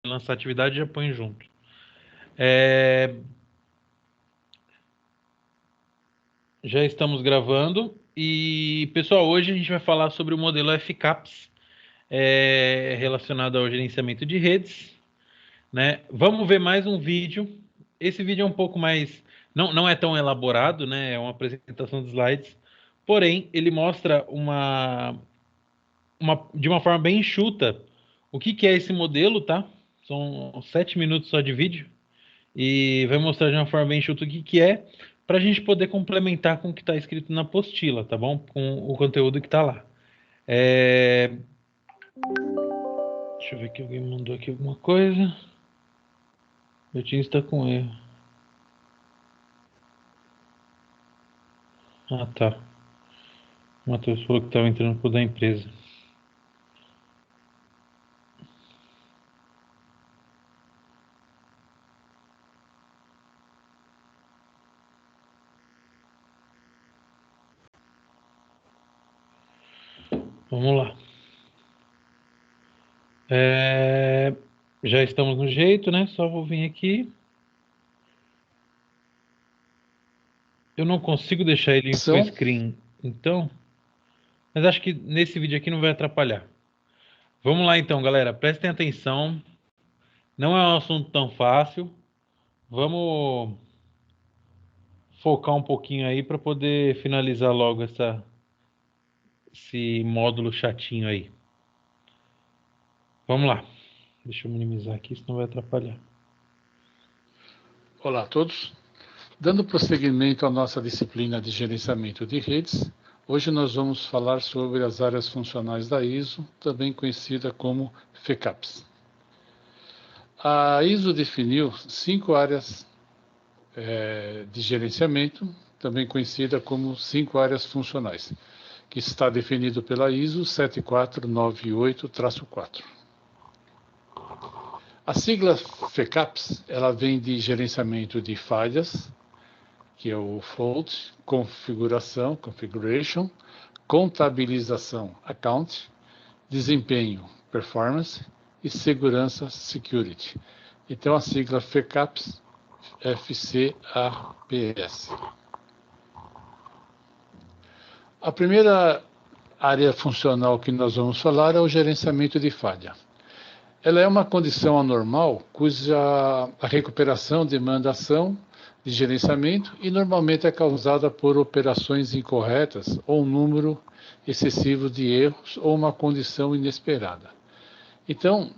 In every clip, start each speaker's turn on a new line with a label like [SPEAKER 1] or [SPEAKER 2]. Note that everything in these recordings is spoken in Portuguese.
[SPEAKER 1] lançar atividade, já põe junto. É, já estamos gravando. E, pessoal, hoje a gente vai falar sobre o modelo FCAPS, relacionado ao gerenciamento de redes, né? Vamos ver mais um vídeo. Esse vídeo é um pouco mais... não é tão elaborado, né? É uma apresentação de slides. Porém, ele mostra de uma forma bem enxuta o que é esse modelo, tá? São 7 minutos só de vídeo. E vai mostrar de uma forma bem enxuta o que é, para a gente poder complementar com o que está escrito na apostila, tá bom? Com o conteúdo que está lá. Deixa eu ver que alguém mandou aqui alguma coisa. Meu Teams está com erro. Ah, tá. O Matheus falou que estava entrando por da empresa. Vamos lá. Já estamos no jeito, né? Só vou vir aqui. Eu não consigo deixar ele em full screen, então... Mas acho que nesse vídeo aqui não vai atrapalhar. Vamos lá então, galera. Prestem atenção. Não é um assunto tão fácil. Vamos focar um pouquinho aí para poder finalizar logo esse módulo chatinho aí. Vamos lá. Deixa eu minimizar aqui, senão vai atrapalhar.
[SPEAKER 2] Olá a todos. Dando prosseguimento à nossa disciplina de gerenciamento de redes, hoje nós vamos falar sobre as áreas funcionais da ISO, também conhecida como FCAPS. A ISO definiu 5 áreas de gerenciamento, também conhecida como 5 áreas funcionais, que está definido pela ISO 7498-4. A sigla FCAPS, ela vem de gerenciamento de falhas, que é o fault, configuração, configuration, contabilização, account, desempenho, performance e segurança, security. Então a sigla FCAPS, FCAPS. A primeira área funcional que nós vamos falar é o gerenciamento de falha. Ela é uma condição anormal cuja a recuperação demanda ação de gerenciamento e normalmente é causada por operações incorretas ou um número excessivo de erros ou uma condição inesperada. Então,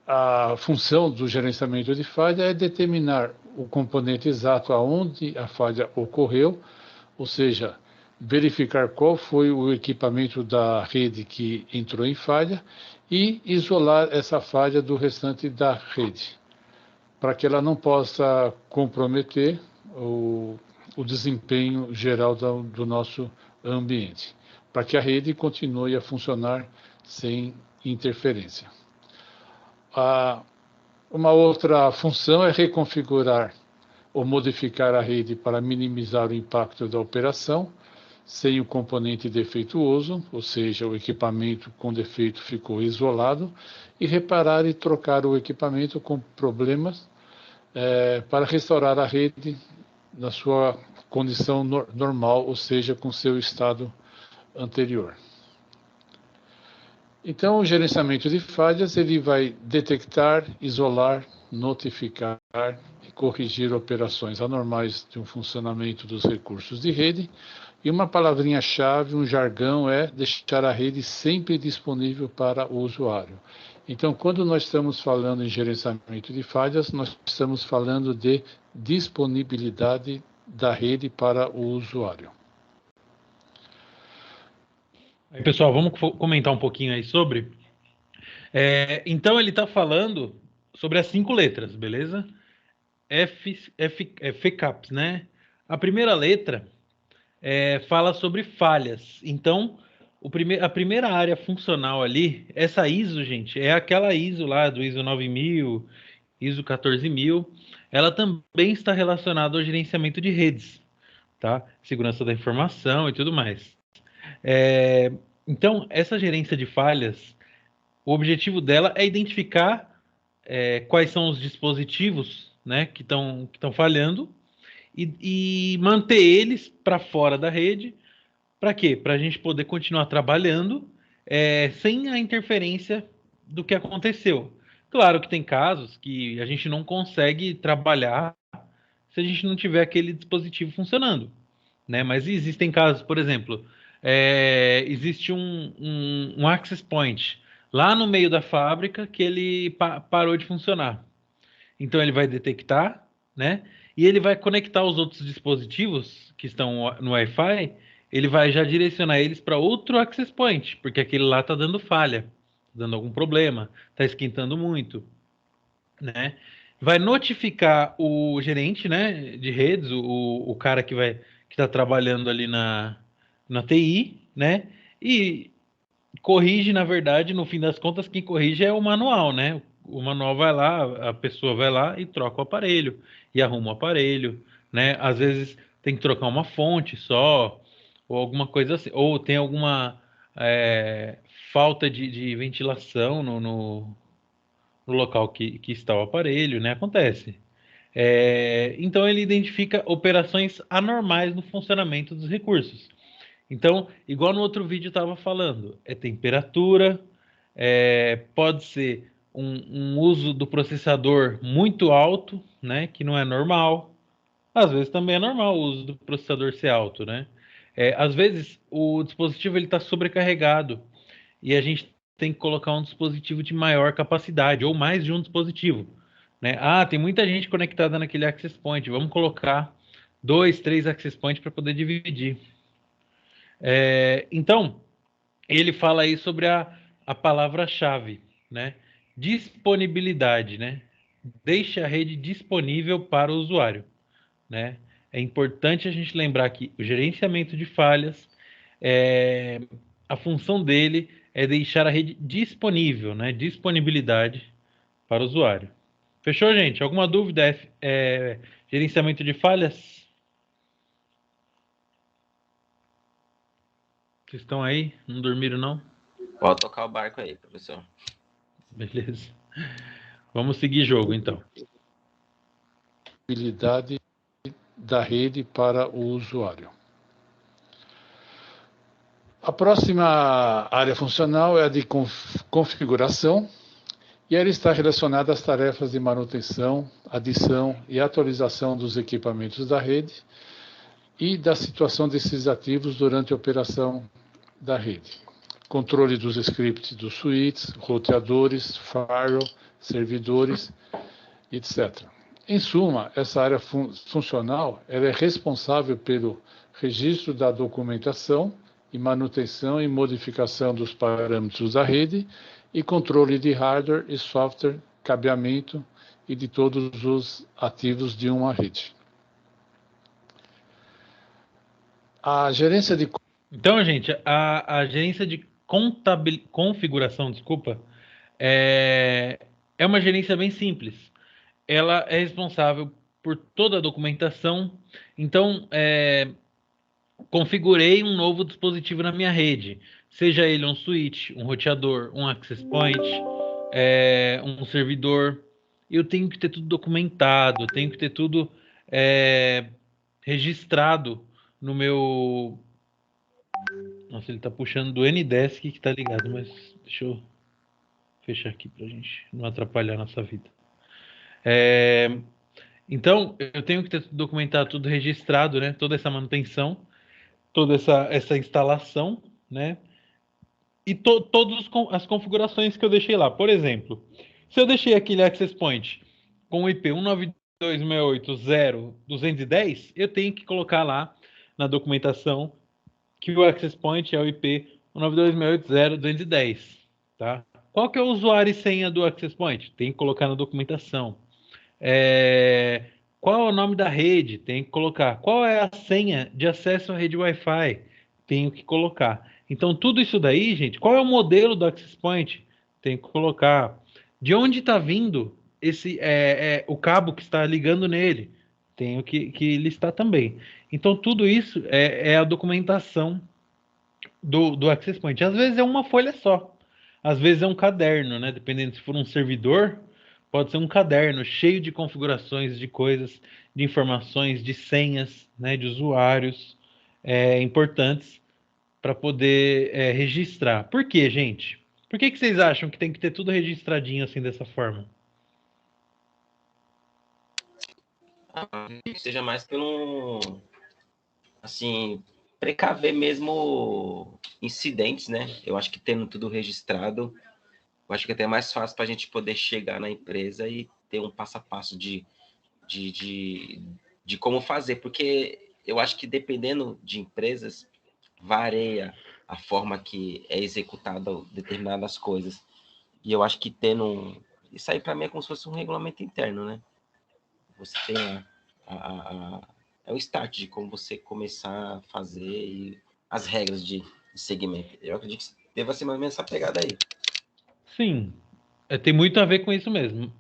[SPEAKER 2] a função do gerenciamento de falha é determinar o componente exato aonde a falha ocorreu, ou seja, verificar qual foi o equipamento da rede que entrou em falha e isolar essa falha do restante da rede, para que ela não possa comprometer o desempenho geral do nosso ambiente, para que a rede continue a funcionar sem interferência. Uma outra função é reconfigurar ou modificar a rede para minimizar o impacto da operação sem o componente defeituoso, ou seja, o equipamento com defeito ficou isolado, e reparar e trocar o equipamento com problemas para restaurar a rede na sua condição normal, ou seja, com seu estado anterior. Então, o gerenciamento de falhas ele vai detectar, isolar, notificar e corrigir operações anormais de um funcionamento dos recursos de rede. E uma palavrinha-chave, um jargão é deixar a rede sempre disponível para o usuário. Então, quando nós estamos falando em gerenciamento de falhas, nós estamos falando de disponibilidade da rede para o usuário.
[SPEAKER 1] Aí, pessoal, vamos comentar um pouquinho aí sobre. Então, ele está falando sobre as 5 letras, beleza? FCAPS, né? A primeira letra fala sobre falhas. Então, a primeira área funcional ali, essa ISO, gente, é aquela ISO lá do ISO 9000, ISO 14000. Ela também está relacionada ao gerenciamento de redes, tá? Segurança da informação e tudo mais. Então, essa gerência de falhas, o objetivo dela é identificar quais são os dispositivos, né, que estão falhando e manter eles para fora da rede. Para quê? Para a gente poder continuar trabalhando sem a interferência do que aconteceu. Claro que tem casos que a gente não consegue trabalhar se a gente não tiver aquele dispositivo funcionando, né? Mas existem casos, por exemplo, existe um access point lá no meio da fábrica que ele parou de funcionar. Então ele vai detectar, né? E ele vai conectar os outros dispositivos que estão no Wi-Fi, ele vai já direcionar eles para outro access point, porque aquele lá está dando falha, dando algum problema, está esquentando muito, né? Vai notificar o gerente, né, de redes, o cara que está trabalhando ali na TI, né? E corrige, na verdade, no fim das contas, quem corrige é o manual, né? O manual vai lá, a pessoa vai lá e troca o aparelho e arruma o aparelho, né? Às vezes tem que trocar uma fonte só, ou alguma coisa assim, ou tem alguma é, falta de ventilação no local que está o aparelho, né? Acontece. Então ele identifica operações anormais no funcionamento dos recursos. Então, igual no outro vídeo estava falando, é temperatura, pode ser um uso do processador muito alto, né, que não é normal. Às vezes também é normal o uso do processador ser alto, né? Às vezes o dispositivo ele está sobrecarregado e a gente tem que colocar um dispositivo de maior capacidade ou mais de um dispositivo, né? Ah, tem muita gente conectada naquele access point, vamos colocar dois, três access points para poder dividir. Então, ele fala aí sobre a palavra-chave, né? Disponibilidade, né? Deixe a rede disponível para o usuário, né? É importante a gente lembrar que o gerenciamento de falhas, é, a função dele é deixar a rede disponível, né? Disponibilidade para o usuário. Fechou, gente? Alguma dúvida? Gerenciamento de falhas? Vocês estão aí? Não dormiram, não?
[SPEAKER 3] Pode tocar o barco aí, professor.
[SPEAKER 1] Beleza. Vamos seguir jogo, então.
[SPEAKER 2] Habilidade da rede para o usuário. A próxima área funcional é a de configuração, e ela está relacionada às tarefas de manutenção, adição e atualização dos equipamentos da rede e da situação desses ativos durante a operação da rede. Controle dos scripts dos switches, roteadores, firewall, servidores, etc. Em suma, essa área funcional ela é responsável pelo registro da documentação e manutenção e modificação dos parâmetros da rede e controle de hardware e software, cabeamento e de todos os ativos de uma rede. A gerência de...
[SPEAKER 1] Então, gente, a gerência de configuração, desculpa, é uma gerência bem simples. Ela é responsável por toda a documentação. Então, configurei um novo dispositivo na minha rede, seja ele um switch, um roteador, um access point, um servidor. Eu tenho que ter tudo documentado, tenho que ter tudo registrado no meu. Nossa, ele tá puxando do Ndesk que tá ligado, mas deixa eu fechar aqui pra gente não atrapalhar a nossa vida. Então, eu tenho que ter tudo documentado, tudo registrado, né? Toda essa manutenção, toda essa instalação, né? E todas as configurações que eu deixei lá. Por exemplo, se eu deixei aquele access point com o IP 192.168.0.210, eu tenho que colocar lá na documentação que o access point é o IP 192.168.0.210, tá? Qual que é o usuário e senha do access point? Tem que colocar na documentação. Qual é o nome da rede? Tem que colocar. Qual é a senha de acesso à rede Wi-Fi? Tenho que colocar. Então, tudo isso daí, gente, qual é o modelo do access point? Tem que colocar. De onde está vindo o cabo que está ligando nele? Tenho que listar também. Então, tudo isso é a documentação do access point. Às vezes é uma folha só. Às vezes é um caderno, né? Dependendo se for um servidor, Pode ser um caderno cheio de configurações, de coisas, de informações, de senhas, né, de usuários importantes para poder registrar. Por quê, gente? Por que vocês acham que tem que ter tudo registradinho assim dessa forma?
[SPEAKER 3] Seja mais pelo, assim, precaver mesmo incidentes, né? Eu acho que tendo tudo registrado, eu acho que até é mais fácil para a gente poder chegar na empresa e ter um passo a passo de, de, de como fazer, porque eu acho que dependendo de empresas, varia a forma que é executada determinadas coisas. E eu acho que isso aí para mim é como se fosse um regulamento interno, né? Você tem é o start de como você começar a fazer e as regras de segmento. Eu acredito que deva ser mais ou menos essa pegada aí.
[SPEAKER 1] Sim, tem muito a ver com isso mesmo.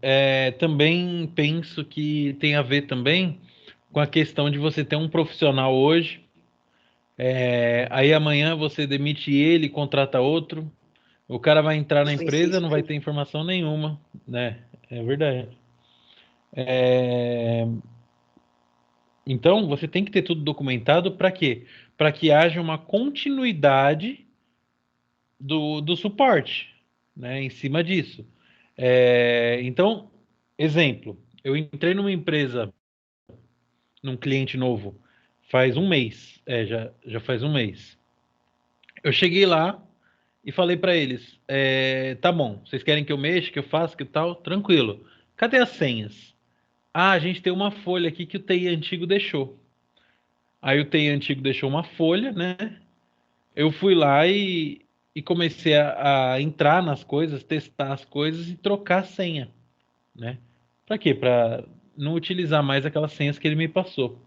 [SPEAKER 1] Também penso que tem a ver também com a questão de você ter um profissional hoje, aí amanhã você demite ele, e contrata outro, o cara vai entrar na empresa, não vai ter informação nenhuma, né? É verdade. Então, você tem que ter tudo documentado para quê? Para que haja uma continuidade do suporte, né, em cima disso. Então, exemplo, eu entrei numa empresa, num cliente novo, faz um mês, já faz um mês. Eu cheguei lá e falei para eles, tá bom, vocês querem que eu mexa, que eu faça, que tal? Tranquilo. Cadê as senhas? Ah, a gente tem uma folha aqui que o TI antigo deixou. Aí o TI antigo deixou uma folha, né? Eu fui lá e comecei a entrar nas coisas, testar as coisas e trocar a senha, né? Para quê? Para não utilizar mais aquelas senhas que ele me passou.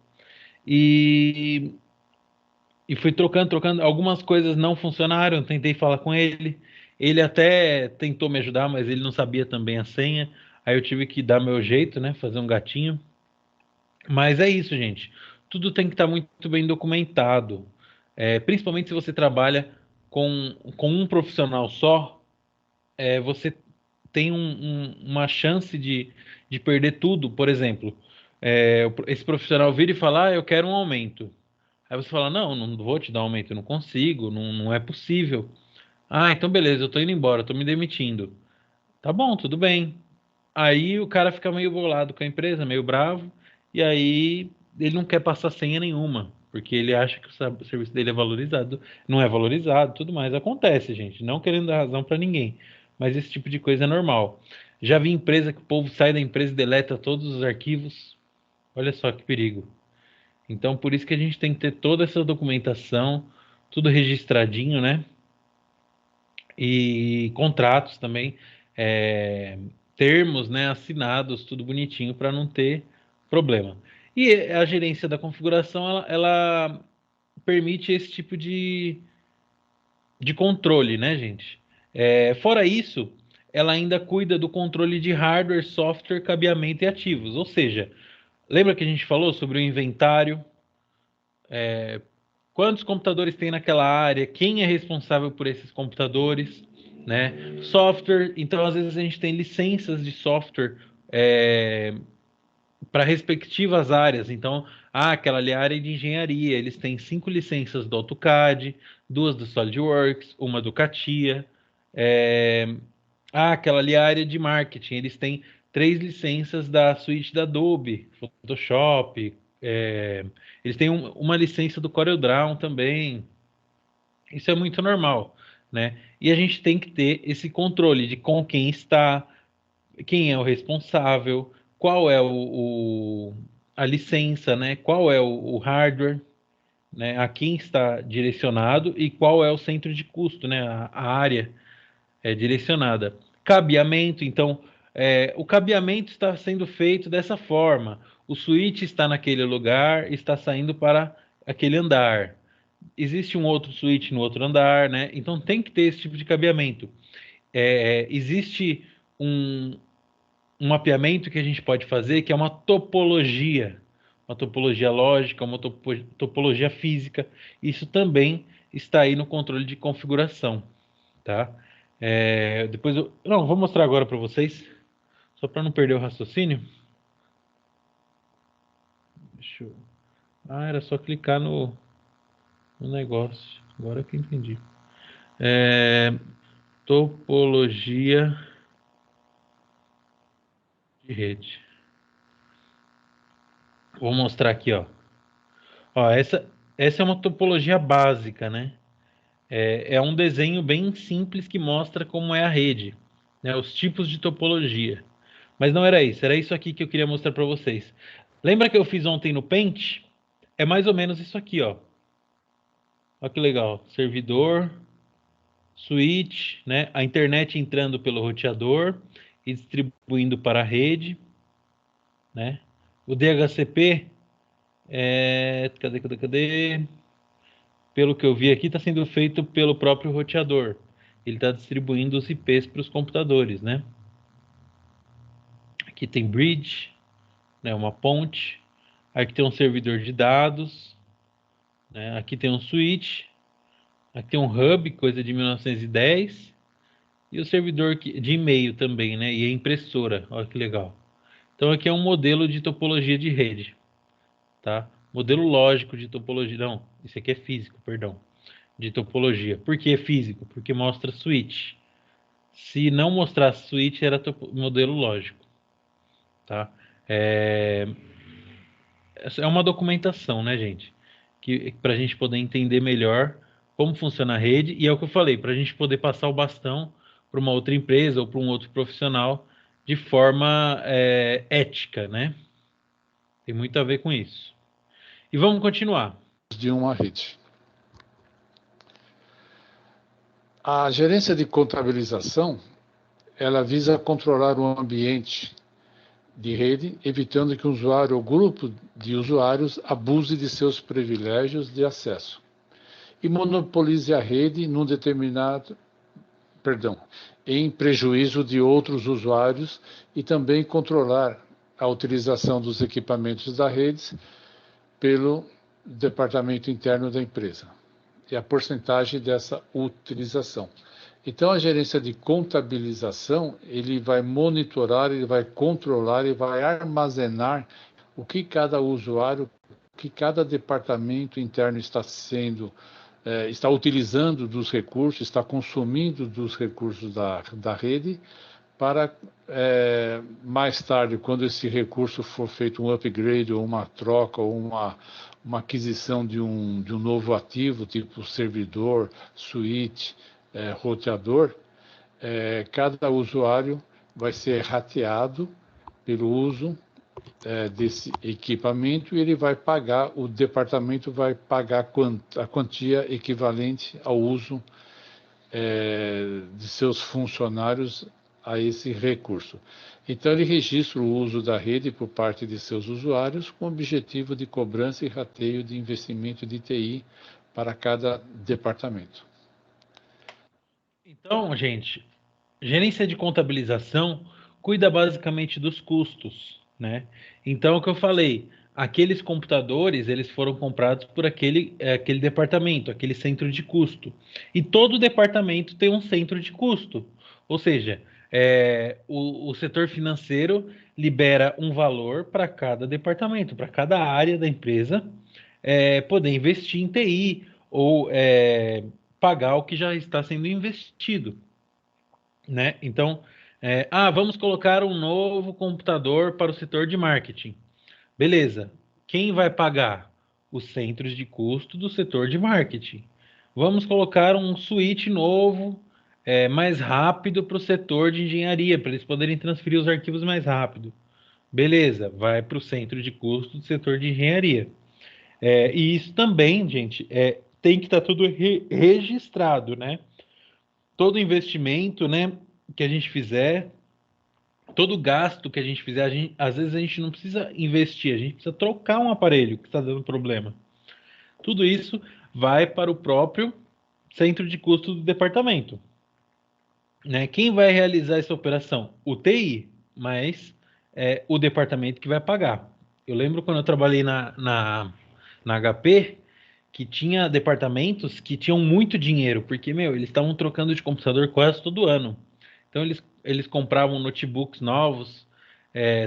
[SPEAKER 1] E, e fui trocando, trocando. Algumas coisas não funcionaram, tentei falar com ele. Ele até tentou me ajudar, mas ele não sabia também a senha. Aí eu tive que dar meu jeito, né? Fazer um gatinho. Mas é isso, gente. Tudo tem que estar muito bem documentado. Principalmente se você trabalha com um profissional só, você tem uma chance de perder tudo. Por exemplo, esse profissional vira e fala, eu quero um aumento. Aí você fala, não, não vou te dar um aumento, eu não consigo, não é possível. Ah, então beleza, eu tô indo embora, eu tô me demitindo. Tá bom, tudo bem. Aí o cara fica meio bolado com a empresa, meio bravo, e aí ele não quer passar senha nenhuma, porque ele acha que o serviço dele é valorizado. Não é valorizado, tudo mais. Acontece, gente, não querendo dar razão para ninguém, mas esse tipo de coisa é normal. Já vi empresa que o povo sai da empresa e deleta todos os arquivos. Olha só que perigo. Então, por isso que a gente tem que ter toda essa documentação, tudo registradinho, né? E contratos também, é, termos, né, assinados, tudo bonitinho para não ter problema. E a gerência da configuração, ela permite esse tipo de controle, né, gente? Fora isso, ela ainda cuida do controle de hardware, software, cabeamento e ativos. Ou seja, lembra que a gente falou sobre o inventário? Quantos computadores tem naquela área? Quem é responsável por esses computadores? Né? Software, então às vezes a gente tem licenças de software para respectivas áreas. Então, aquela ali é a área de engenharia, eles têm 5 licenças do AutoCAD, 2 do SolidWorks, uma do CATIA. É... aquela ali é a área de marketing, eles têm 3 licenças da suíte da Adobe, Photoshop. Eles têm uma licença do CorelDRAW também. Isso é muito normal, né? E a gente tem que ter esse controle de com quem está, quem é o responsável, qual é a licença, né? Qual é o hardware, né? A quem está direcionado e qual é o centro de custo, né? A área é direcionada. Cabeamento, então, o cabeamento está sendo feito dessa forma. O switch está naquele lugar, está saindo para aquele andar. Existe um outro switch no outro andar, né? Então tem que ter esse tipo de cabeamento. Existe um, um mapeamento que a gente pode fazer que é uma topologia lógica, uma topologia física. Isso também está aí no controle de configuração, tá? Depois eu, não, vou mostrar agora para vocês Só para não perder o raciocínio. Deixa eu... Ah, era só clicar no negócio. Agora que eu entendi. Topologia de rede. Vou mostrar aqui, ó. Ó, essa é uma topologia básica, né? É um desenho bem simples que mostra como é a rede, né? Os tipos de topologia. Mas não era isso, era isso aqui que eu queria mostrar para vocês. Lembra que eu fiz ontem no Paint? É mais ou menos isso aqui, ó. Olha que legal. Servidor, switch, né? A internet entrando pelo roteador e distribuindo para a rede, né? O DHCP cadê? Pelo que eu vi aqui, está sendo feito pelo próprio roteador. Ele está distribuindo os IPs para os computadores, né? Aqui tem bridge, né? Uma ponte. Aqui tem um servidor de dados, né? Aqui tem um switch. Aqui tem um hub, coisa de 1910. E o servidor de e-mail também, né? E a impressora, olha que legal. Então aqui é um modelo de topologia de rede, tá? Modelo lógico de topologia, não, isso aqui é físico, perdão, de topologia. Por que físico? Porque mostra switch. Se não mostrasse switch, era modelo lógico, tá? É uma documentação, né, gente? Que para a gente poder entender melhor como funciona a rede, e é o que eu falei, para a gente poder passar o bastão para uma outra empresa ou para um outro profissional de forma ética, né? Tem muito a ver com isso. E vamos continuar.
[SPEAKER 2] De uma rede. A gerência de contabilização, ela visa controlar o ambiente de rede, evitando que o usuário ou grupo de usuários abuse de seus privilégios de acesso e monopolize a rede num determinado, em prejuízo de outros usuários, e também controlar a utilização dos equipamentos da rede pelo departamento interno da empresa e a porcentagem dessa utilização. Então, a gerência de contabilização, ele vai monitorar, ele vai controlar, ele vai armazenar o que cada usuário, o que cada departamento interno está utilizando dos recursos, está consumindo dos recursos da rede, para mais tarde, quando esse recurso for feito um upgrade, ou uma troca, ou uma aquisição de um novo ativo, tipo servidor, switch, roteador, cada usuário vai ser rateado pelo uso desse equipamento, e ele vai pagar, o departamento vai pagar a quantia equivalente ao uso de seus funcionários a esse recurso. Então, ele registra o uso da rede por parte de seus usuários, com o objetivo de cobrança e rateio de investimento de TI para cada departamento.
[SPEAKER 1] Então, gente, gerência de contabilização cuida basicamente dos custos, né? Então, o que eu falei, aqueles computadores, eles foram comprados por aquele departamento, aquele centro de custo. E todo departamento tem um centro de custo. Ou seja, o setor financeiro libera um valor para cada departamento, para cada área da empresa, poder investir em TI ou pagar o que já está sendo investido, né? Então, vamos colocar um novo computador para o setor de marketing. Beleza. Quem vai pagar? Os centros de custo do setor de marketing. Vamos colocar um switch novo, mais rápido para o setor de engenharia, para eles poderem transferir os arquivos mais rápido. Beleza, vai para o centro de custo do setor de engenharia. E isso também, gente, tem que estar tudo registrado, né? Todo investimento, né, que a gente fizer, todo gasto que a gente fizer, às vezes a gente não precisa investir, a gente precisa trocar um aparelho que está dando problema. Tudo isso vai para o próprio centro de custo do departamento, né? Quem vai realizar essa operação? O TI, mas o departamento que vai pagar. Eu lembro quando eu trabalhei na HP, que tinha departamentos que tinham muito dinheiro, porque, eles estavam trocando de computador quase todo ano. Então, eles compravam notebooks novos,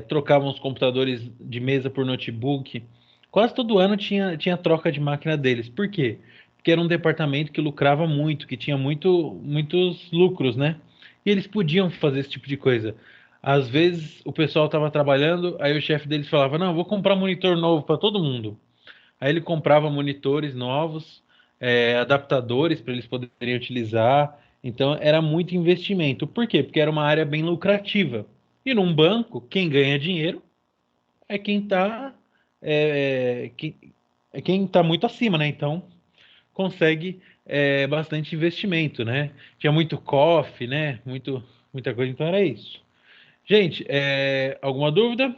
[SPEAKER 1] trocavam os computadores de mesa por notebook. Quase todo ano tinha troca de máquina deles. Por quê? Porque era um departamento que lucrava muito, que tinha muitos lucros, né? E eles podiam fazer esse tipo de coisa. Às vezes o pessoal estava trabalhando, aí o chefe deles falava: Não, vou comprar monitor novo para todo mundo. Aí ele comprava monitores novos, adaptadores para eles poderem utilizar. Então era muito investimento. Por quê? Porque era uma área bem lucrativa. E num banco, quem ganha dinheiro é quem está quem tá muito acima, né? Então consegue bastante investimento, né? Tinha muito COF, né? Muita coisa, então era isso. Gente, alguma dúvida?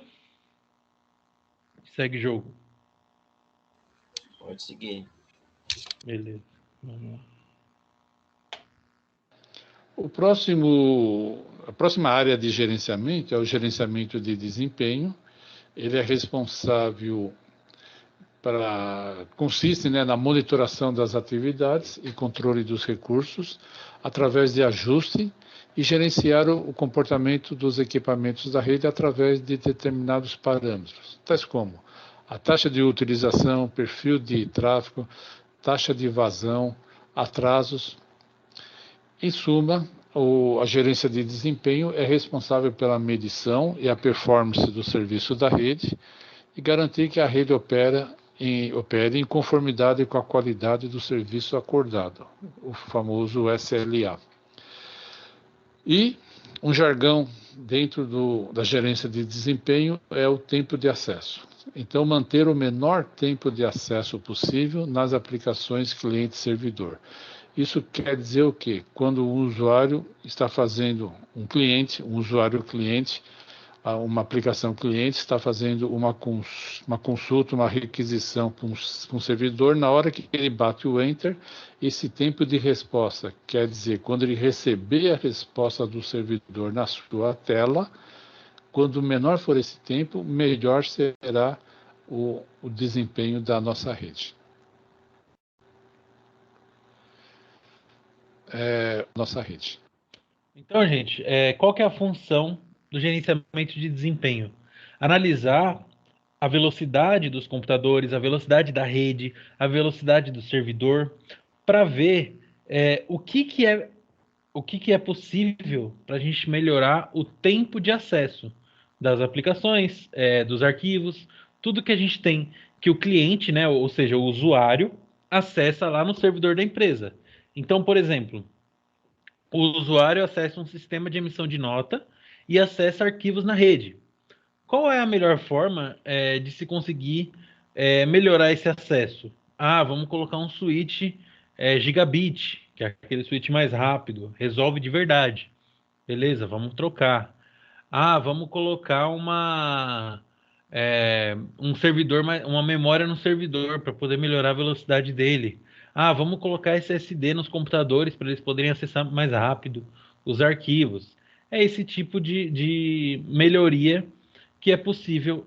[SPEAKER 1] Segue jogo.
[SPEAKER 3] Pode seguir.
[SPEAKER 1] Beleza. Vamos lá.
[SPEAKER 2] A próxima área de gerenciamento é o gerenciamento de desempenho. Ele é responsável consiste, né, na monitoração das atividades e controle dos recursos através de ajuste e gerenciar o comportamento dos equipamentos da rede através de determinados parâmetros, tais como a taxa de utilização, perfil de tráfego, taxa de vazão, atrasos. Em suma, a gerência de desempenho é responsável pela medição e a performance do serviço da rede e garantir que a rede opere em conformidade com a qualidade do serviço acordado, o famoso SLA. E um jargão dentro da gerência de desempenho é o tempo de acesso. Então, manter o menor tempo de acesso possível nas aplicações cliente-servidor. Isso quer dizer o quê? Quando o usuário está fazendo um usuário cliente, uma aplicação cliente está fazendo uma consulta, uma requisição para um servidor, na hora que ele bate o Enter, esse tempo de resposta, quer dizer, quando ele receber a resposta do servidor na sua tela, quando menor for esse tempo, melhor será o desempenho da nossa rede. Nossa rede.
[SPEAKER 1] Então, gente, qual que é a função do gerenciamento de desempenho? Analisar a velocidade dos computadores, a velocidade da rede, a velocidade do servidor, para ver o que é possível para a gente melhorar o tempo de acesso das aplicações, dos arquivos, tudo que a gente tem que o cliente, né, ou seja, o usuário, acessa lá no servidor da empresa. Então, por exemplo, o usuário acessa um sistema de emissão de nota e acessa arquivos na rede. Qual é a melhor forma de se conseguir melhorar esse acesso? Ah, vamos colocar um switch gigabit, que é aquele switch mais rápido, resolve de verdade. Beleza, vamos trocar. Ah, vamos colocar um servidor, uma memória no servidor para poder melhorar a velocidade dele. Ah, vamos colocar SSD nos computadores para eles poderem acessar mais rápido os arquivos. É esse tipo de melhoria que é possível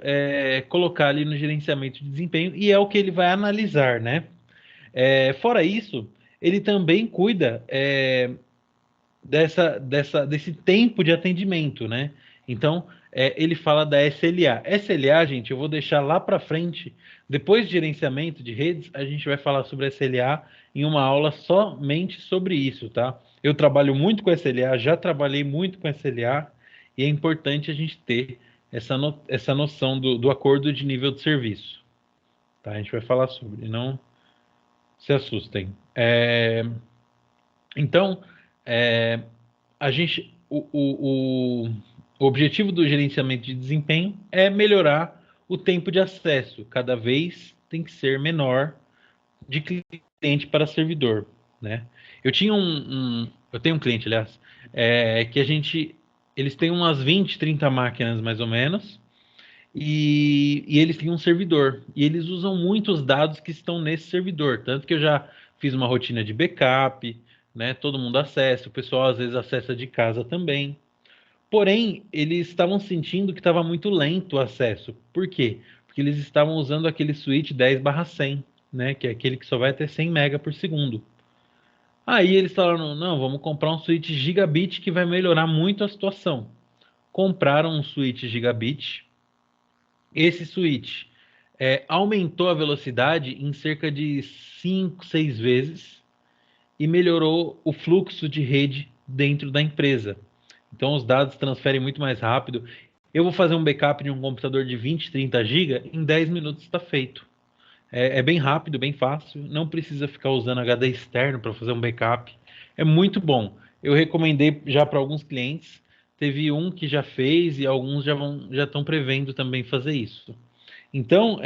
[SPEAKER 1] colocar ali no gerenciamento de desempenho e é o que ele vai analisar, né? Fora isso, ele também cuida desse tempo de atendimento, né? Então, ele fala da SLA. SLA, gente, eu vou deixar lá para frente. Depois de gerenciamento de redes, a gente vai falar sobre SLA em uma aula somente sobre isso, tá? Eu trabalho muito com SLA, já trabalhei muito com SLA, e é importante a gente ter essa noção do acordo de nível de serviço. Tá? A gente vai falar sobre, não se assustem. Então, a gente, o objetivo do gerenciamento de desempenho é melhorar o tempo de acesso. Cada vez tem que ser menor de cliente para servidor, né? Eu tenho um cliente, aliás, que eles têm umas 20, 30 máquinas mais ou menos, e eles têm um servidor, e eles usam muito os dados que estão nesse servidor, tanto que eu já fiz uma rotina de backup, né? Todo mundo acessa, o pessoal às vezes acessa de casa também. Porém, eles estavam sentindo que estava muito lento o acesso. Por quê? Porque eles estavam usando aquele switch 10/100, né? Que é aquele que só vai até 100 mega por segundo. Aí eles falaram, não, vamos comprar um switch gigabit que vai melhorar muito a situação. compraram um switch gigabit. Esse switch aumentou a velocidade em cerca de 5, 6 vezes e melhorou o fluxo de rede dentro da empresa. Então os dados transferem muito mais rápido. Eu vou fazer um backup de um computador de 20, 30 GB, em 10 minutos está feito. É bem rápido, bem fácil, não precisa ficar usando HD externo para fazer um backup. É muito bom. Eu recomendei já para alguns clientes, teve um que já fez e alguns já estão prevendo também fazer isso. Então, o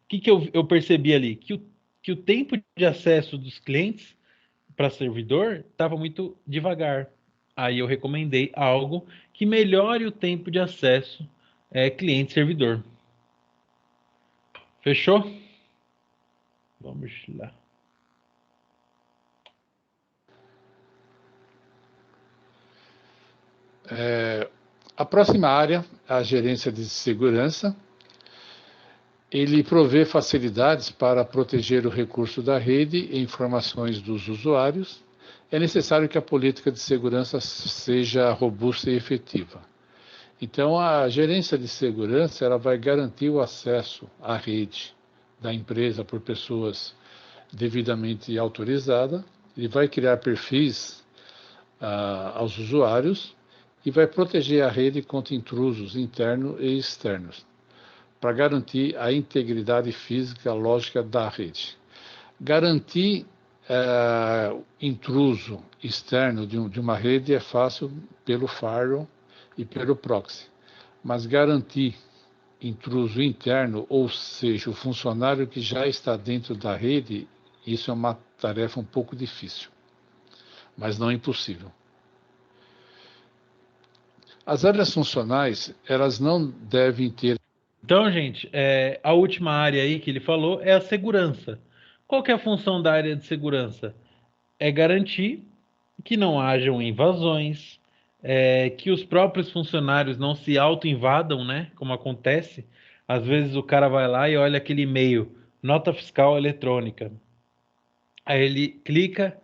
[SPEAKER 1] que eu percebi ali? Que o tempo de acesso dos clientes para servidor estava muito devagar. Aí eu recomendei algo que melhore o tempo de acesso cliente-servidor. Fechou? Vamos lá.
[SPEAKER 2] A próxima área, a gerência de segurança. Ele provê facilidades para proteger o recurso da rede e informações dos usuários. É necessário que a política de segurança seja robusta e efetiva. Então, a gerência de segurança ela vai garantir o acesso à rede da empresa por pessoas devidamente autorizadas. Ele vai criar perfis aos usuários e vai proteger a rede contra intrusos internos e externos, para garantir a integridade física lógica da rede. Garantir intruso externo de uma rede é fácil pelo firewall e pelo proxy, mas garantir intruso interno, ou seja, o funcionário que já está dentro da rede, isso é uma tarefa um pouco difícil, mas não impossível. As áreas funcionais, elas não devem ter...
[SPEAKER 1] Então, gente, a última área aí que ele falou é a segurança. Qual que é a função da área de segurança? É garantir que não hajam invasões, que os próprios funcionários não se auto-invadam, né? Como acontece. Às vezes o cara vai lá e olha aquele e-mail, nota fiscal eletrônica. Aí ele clica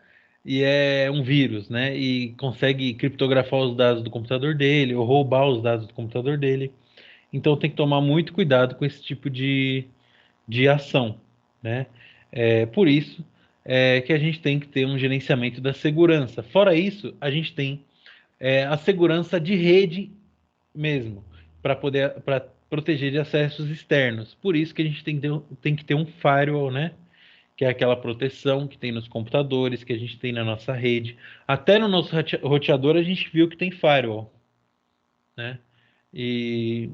[SPEAKER 1] e é um vírus, né? E consegue criptografar os dados do computador dele ou roubar os dados do computador dele. Então tem que tomar muito cuidado com esse tipo de ação, né? Por isso que a gente tem que ter um gerenciamento da segurança. Fora isso, a gente tem a segurança de rede mesmo, para proteger de acessos externos. Por isso que a gente tem que ter um firewall, né? Que é aquela proteção que tem nos computadores, que a gente tem na nossa rede. Até no nosso roteador a gente viu que tem firewall, né? E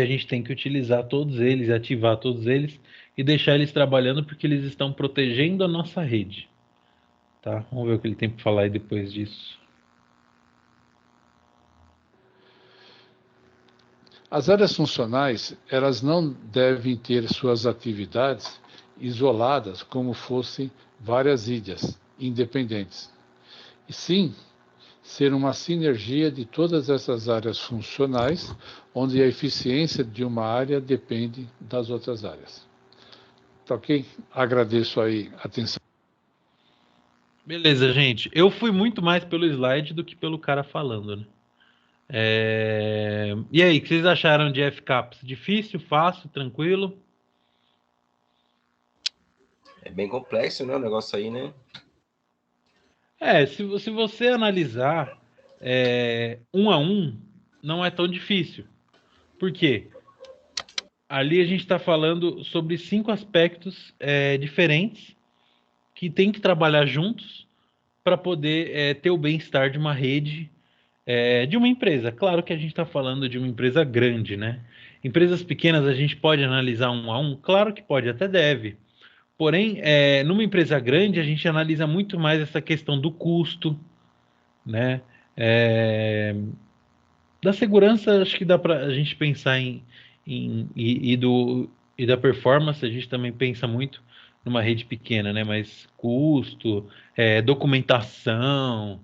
[SPEAKER 1] a gente tem que utilizar todos eles, ativar todos eles e deixar eles trabalhando porque eles estão protegendo a nossa rede. Tá? Vamos ver o que ele tem para falar aí depois disso.
[SPEAKER 2] As áreas funcionais, elas não devem ter suas atividades isoladas como fossem várias ilhas independentes, e sim ser uma sinergia de todas essas áreas funcionais, onde a eficiência de uma área depende das outras áreas. Tá ok? Agradeço aí a atenção.
[SPEAKER 1] Beleza, gente. Eu fui muito mais pelo slide do que pelo cara falando, né? E aí, o que vocês acharam de FCAPS? Difícil, fácil, tranquilo?
[SPEAKER 3] É bem complexo, né, o negócio aí, né?
[SPEAKER 1] Se você analisar um a um, não é tão difícil. Por quê? Ali a gente está falando sobre 5 aspectos diferentes que tem que trabalhar juntos para poder ter o bem-estar de uma rede, de uma empresa. Claro que a gente está falando de uma empresa grande, né? Empresas pequenas a gente pode analisar um a um? Claro que pode, até deve. Porém, numa empresa grande, a gente analisa muito mais essa questão do custo, né? Da segurança, acho que dá para a gente pensar e da performance, a gente também pensa muito numa rede pequena, né? Mas custo, documentação,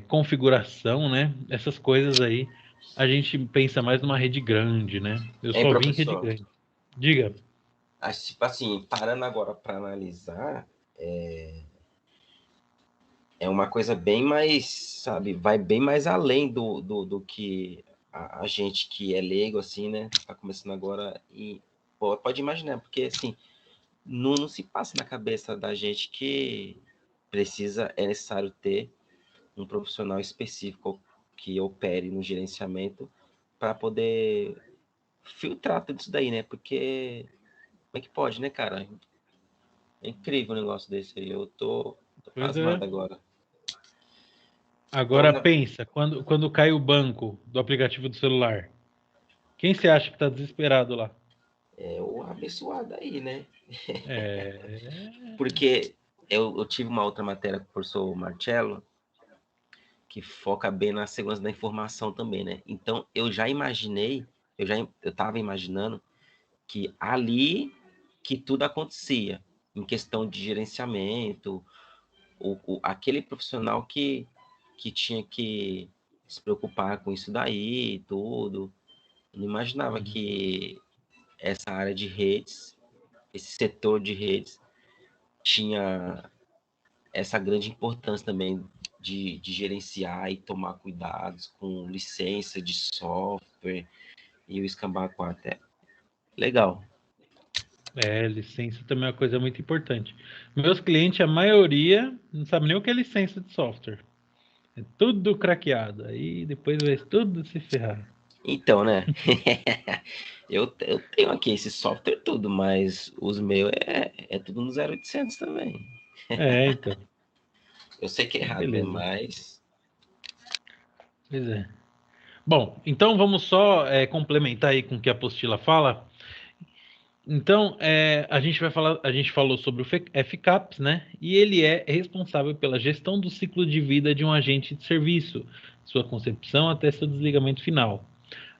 [SPEAKER 1] configuração, né? Essas coisas aí, a gente pensa mais numa rede grande, né? Eu
[SPEAKER 3] Hein,
[SPEAKER 1] só vi em rede
[SPEAKER 3] professor?
[SPEAKER 1] grande. Diga.
[SPEAKER 3] Tipo assim, parando agora para analisar, é uma coisa bem mais, sabe, vai bem mais além do que a gente que é leigo, assim, né? Tá começando agora e pode imaginar, porque assim, não se passa na cabeça da gente que é necessário ter um profissional específico que opere no gerenciamento para poder filtrar tudo isso daí, né? Porque como é que pode, né, cara? É incrível um negócio desse aí. Eu tô
[SPEAKER 1] Pois é.
[SPEAKER 3] pasmado agora. Então,
[SPEAKER 1] Agora pensa, quando cai o banco do aplicativo do celular, quem você acha que está desesperado lá?
[SPEAKER 3] é o abençoado aí, né?
[SPEAKER 1] É,
[SPEAKER 3] Porque eu tive uma outra matéria com o professor Marcello que foca bem na segurança da informação também, né? Então, eu já imaginei, eu estava imaginando que ali que tudo acontecia, em questão de gerenciamento, aquele profissional que tinha que se preocupar com isso daí e tudo. Eu não imaginava
[SPEAKER 1] uhum.
[SPEAKER 3] que essa área de redes, esse setor de redes, tinha essa grande importância também de gerenciar e tomar cuidados com licença de software e o escambar 4. É legal.
[SPEAKER 1] Licença também é uma coisa muito importante. Meus clientes, a maioria, não sabe nem o que é licença de software. É tudo craqueado. Aí depois vai tudo se ferrar.
[SPEAKER 3] Então, né? eu tenho aqui esse software tudo, mas os meus é tudo no 0800 também.
[SPEAKER 1] Então.
[SPEAKER 3] Eu sei que é errado, né?
[SPEAKER 1] Beleza.
[SPEAKER 3] Mas
[SPEAKER 1] Pois é. Bom, então vamos só complementar aí com o que a apostila fala. Então, a gente falou sobre o FCAPS, né? E ele é responsável pela gestão do ciclo de vida de um agente de serviço, sua concepção até seu desligamento final.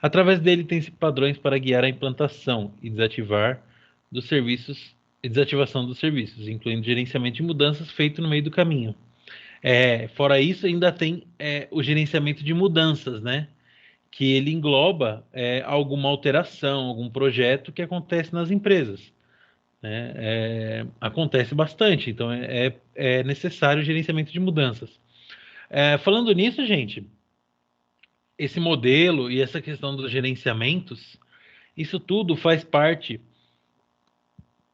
[SPEAKER 1] Através dele tem-se padrões para guiar a implantação e desativar dos serviços e desativação dos serviços, incluindo gerenciamento de mudanças feito no meio do caminho. Fora isso, ainda tem o gerenciamento de mudanças, né? Que ele engloba alguma alteração, algum projeto que acontece nas empresas, né? Acontece bastante, então é necessário o gerenciamento de mudanças. Falando nisso, gente, esse modelo e essa questão dos gerenciamentos, isso tudo faz parte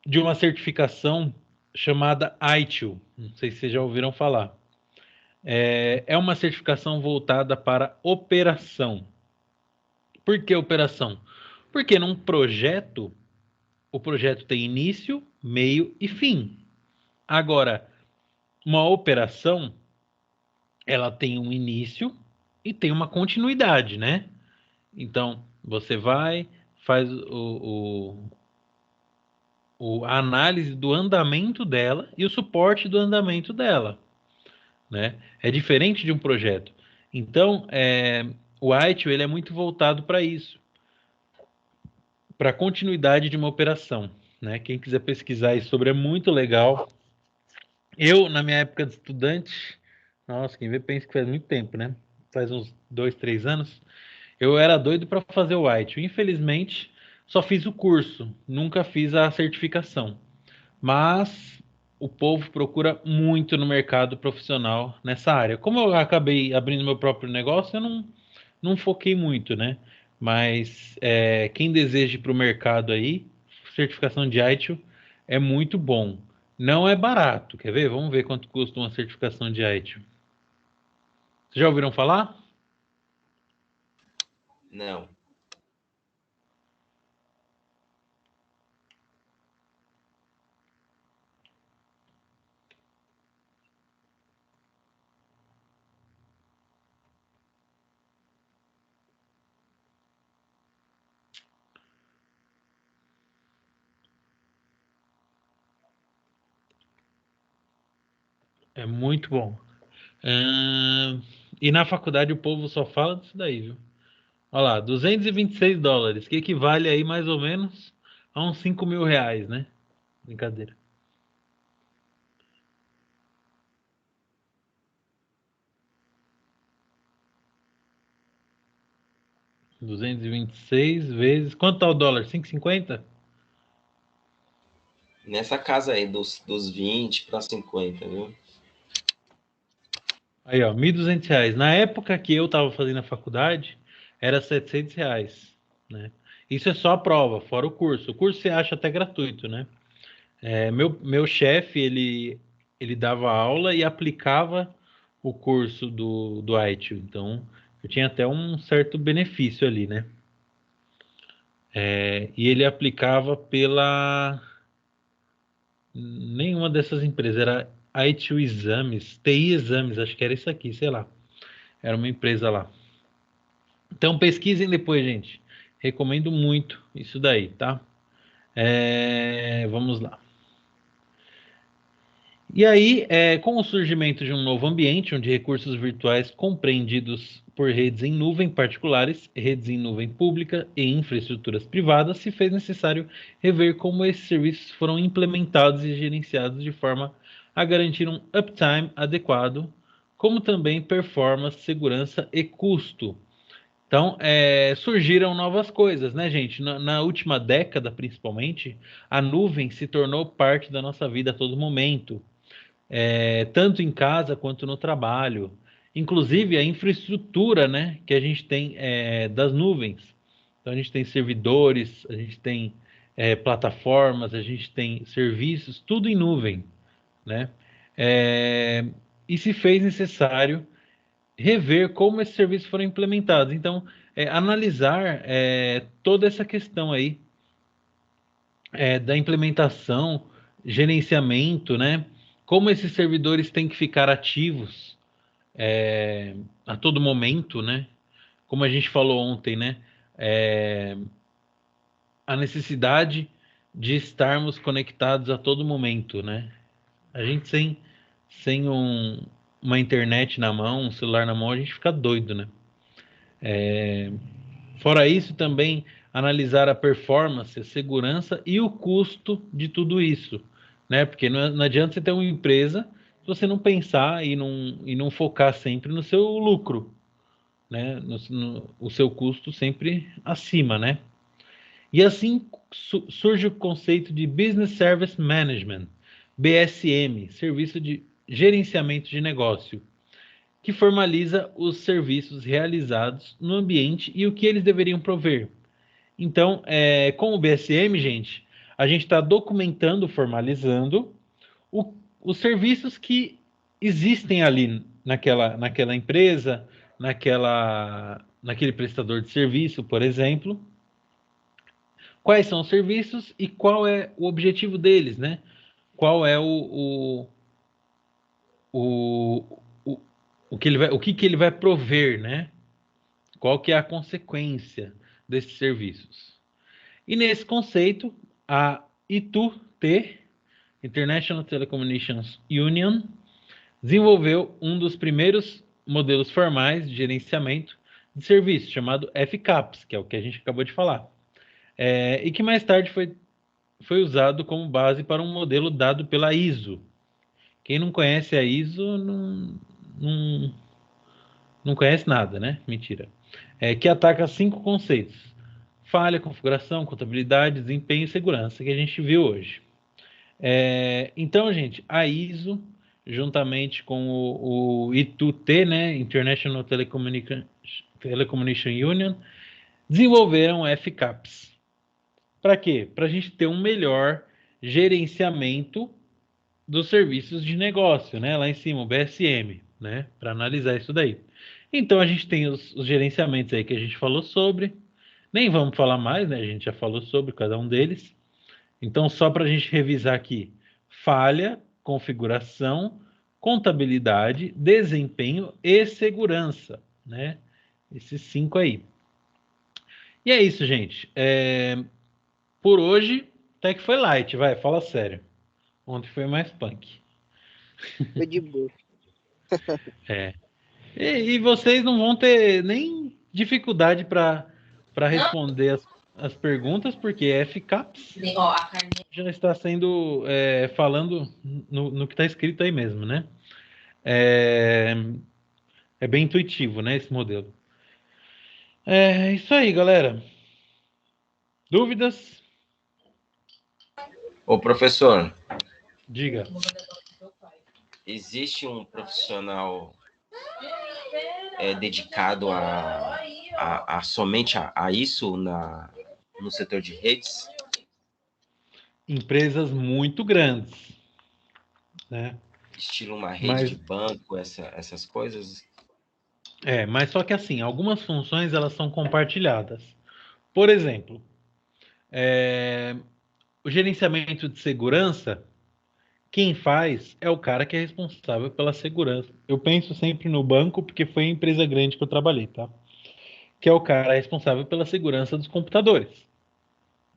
[SPEAKER 1] de uma certificação chamada ITIL. Não sei se vocês já ouviram falar. É uma certificação voltada para operação. Por que operação? Porque num projeto, o projeto tem início, meio e fim. Agora, uma operação, ela tem um início e tem uma continuidade, né? Então, você vai, faz a análise do andamento dela e o suporte do andamento dela, né? É diferente de um projeto. Então, o ITIL ele é muito voltado para isso, para a continuidade de uma operação, né? Quem quiser pesquisar isso sobre é muito legal. Eu, na minha época de estudante, nossa, quem vê pensa que faz muito tempo, né? Faz uns 2, 3 anos. Eu era doido para fazer o ITIL. Infelizmente, só fiz o curso, nunca fiz a certificação. Mas o povo procura muito no mercado profissional nessa área. Como eu acabei abrindo meu próprio negócio, eu não foquei muito, né? Mas quem deseja ir para o mercado aí, certificação de ITIL é muito bom. Não é barato, quer ver? Vamos ver quanto custa uma certificação de ITIL. Vocês já ouviram falar?
[SPEAKER 3] não.
[SPEAKER 1] É muito bom. E na faculdade o povo só fala disso daí, viu? Olha lá, US$ 226, que equivale aí mais ou menos a uns R$ 5.000, né? Brincadeira. 226 vezes. Quanto tá o dólar? 5,50?
[SPEAKER 3] Nessa casa aí, dos 20 para 50, viu?
[SPEAKER 1] Aí, ó, R$ 1.200. Na época que eu estava fazendo a faculdade, era R$ 700, né? Isso é só a prova, fora o curso. O curso você acha até gratuito, né? Meu chefe, ele dava aula e aplicava o curso do ITU. Então, eu tinha até um certo benefício ali, né? E ele aplicava pela... Nenhuma dessas empresas. Era ITU Exames, TI Exames, acho que era isso aqui, sei lá. Era uma empresa lá. Então pesquisem depois, gente. Recomendo muito isso daí, tá? Vamos lá. E aí, com o surgimento de um novo ambiente, onde recursos virtuais compreendidos por redes em nuvem particulares, redes em nuvem pública e infraestruturas privadas, se fez necessário rever como esses serviços foram implementados e gerenciados de forma a garantir um uptime adequado, como também performance, segurança e custo. Então, surgiram novas coisas, né, gente? Na última década, principalmente, a nuvem se tornou parte da nossa vida a todo momento, tanto em casa quanto no trabalho. Inclusive, a infraestrutura, né, que a gente tem das nuvens. Então, a gente tem servidores, a gente tem plataformas, a gente tem serviços, tudo em nuvem, né? E se fez necessário rever como esses serviços foram implementados. Então, analisar toda essa questão aí da implementação, gerenciamento, né? Como esses servidores têm que ficar ativos a todo momento, né? Como a gente falou ontem, né? A necessidade de estarmos conectados a todo momento, né? A gente sem uma internet na mão, um celular na mão, a gente fica doido, né? Fora isso, também analisar a performance, a segurança e o custo de tudo isso, né? Porque não adianta você ter uma empresa se você não pensar e não focar sempre no seu lucro, né? O seu custo sempre acima, né? E assim surge o conceito de Business Service Management, BSM, Serviço de Gerenciamento de Negócio, que formaliza os serviços realizados no ambiente e o que eles deveriam prover. Então, com o BSM, gente, a gente está documentando, formalizando os serviços que existem ali naquela empresa, naquele prestador de serviço, por exemplo. Quais são os serviços e qual é o objetivo deles, né? Qual é o, o, o que ele vai prover, né? Qual que é a consequência desses serviços? E nesse conceito, a ITU-T, International Telecommunications Union, desenvolveu um dos primeiros modelos formais de gerenciamento de serviços, chamado FCAPS, que é o que a gente acabou de falar, e que mais tarde foi usado como base para um modelo dado pela ISO. Quem não conhece a ISO não, não conhece nada, né? Mentira. Que ataca 5 conceitos: falha, configuração, contabilidade, desempenho e segurança, que a gente viu hoje. Então, gente, a ISO, juntamente com o ITU-T, né, International Telecommunication Union, desenvolveram o FCAPS. Para quê? Para a gente ter um melhor gerenciamento dos serviços de negócio, né? Lá em cima, o BSM, né? Para analisar isso daí. Então, a gente tem os gerenciamentos aí que a gente falou sobre. Nem vamos falar mais, né? A gente já falou sobre cada um deles. Então, só para a gente revisar aqui: falha, configuração, contabilidade, desempenho e segurança, né? Esses 5 aí. E é isso, gente. Por hoje, até que foi light, vai, fala sério. Ontem foi mais punk.
[SPEAKER 4] Foi de boa.
[SPEAKER 1] E vocês não vão ter nem dificuldade para responder as perguntas, porque FCAPS já está sendo falando no que está escrito aí mesmo, né? É bem intuitivo, né, esse modelo. É isso aí, galera. Dúvidas?
[SPEAKER 3] Ô, professor,
[SPEAKER 1] Diga.
[SPEAKER 3] existe um profissional dedicado somente a isso no setor de redes?
[SPEAKER 1] Empresas muito grandes, né?
[SPEAKER 3] Estilo uma rede
[SPEAKER 1] Mas,
[SPEAKER 3] de banco, essas coisas?
[SPEAKER 1] mas só que assim, algumas funções elas são compartilhadas. Por exemplo, o gerenciamento de segurança, quem faz é o cara que é responsável pela segurança. Eu penso sempre no banco, porque foi a empresa grande que eu trabalhei, tá? Que é o cara responsável pela segurança dos computadores,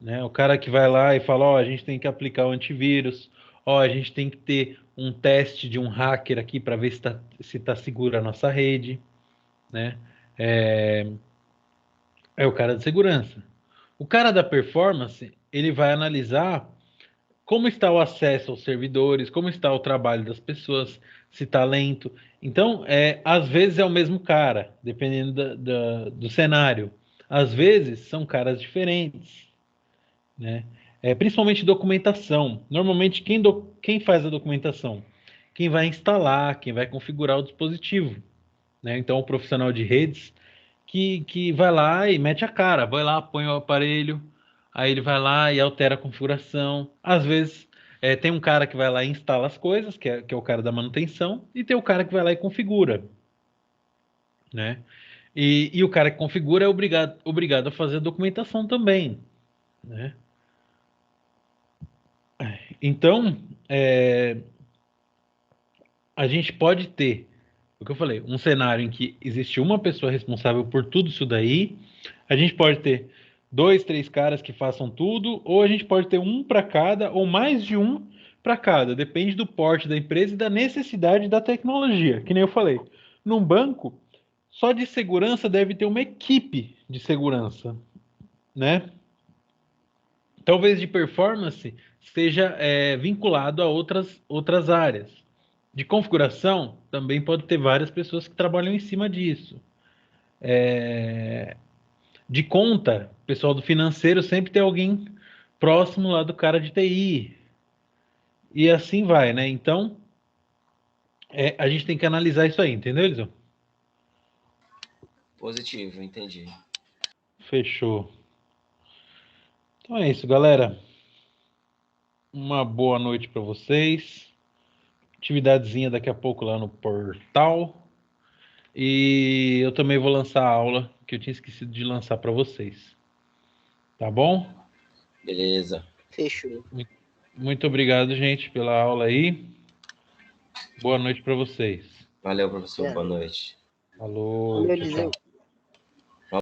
[SPEAKER 1] né? O cara que vai lá e fala, ó, a gente tem que aplicar o antivírus, ó, a gente tem que ter um teste de um hacker aqui para ver se tá segura a nossa rede, né? É o cara de segurança. O cara da performance, ele vai analisar como está o acesso aos servidores, como está o trabalho das pessoas, se está lento. Então, às vezes é o mesmo cara, dependendo do cenário. Às vezes são caras diferentes, né? Principalmente documentação. Normalmente, quem faz a documentação? Quem vai instalar, quem vai configurar o dispositivo, né? Então, o profissional de redes que vai lá e mete a cara, vai lá, põe o aparelho, aí ele vai lá e altera a configuração. Às vezes tem um cara que vai lá e instala as coisas, que é o cara da manutenção, e tem o cara que vai lá e configura, né? E o cara que configura é obrigado a fazer a documentação também, né? Então, a gente pode ter, o que eu falei, um cenário em que existe uma pessoa responsável por tudo isso daí. A gente pode ter dois, três caras que façam tudo, ou a gente pode ter um para cada, ou mais de um para cada. Depende do porte da empresa e da necessidade da tecnologia. Que nem eu falei. Num banco, só de segurança deve ter uma equipe de segurança, né? Talvez de performance seja vinculado a outras áreas. De configuração, também pode ter várias pessoas que trabalham em cima disso. De conta, o pessoal do financeiro sempre tem alguém próximo lá do cara de TI. E assim vai, né? Então, a gente tem que analisar isso aí, entendeu, Elisão?
[SPEAKER 3] Positivo, entendi.
[SPEAKER 1] Fechou. Então é isso, galera. Uma boa noite para vocês. Atividadezinha daqui a pouco lá no portal. E eu também vou lançar a aula que eu tinha esquecido de lançar para vocês. Tá bom?
[SPEAKER 3] Beleza.
[SPEAKER 4] Fechou.
[SPEAKER 1] Muito obrigado, gente, pela aula aí. Boa noite para vocês.
[SPEAKER 3] Valeu, professor. Boa noite.
[SPEAKER 1] Falou,
[SPEAKER 4] Valeu,
[SPEAKER 1] tchau,
[SPEAKER 4] Eliseu.
[SPEAKER 1] tchau.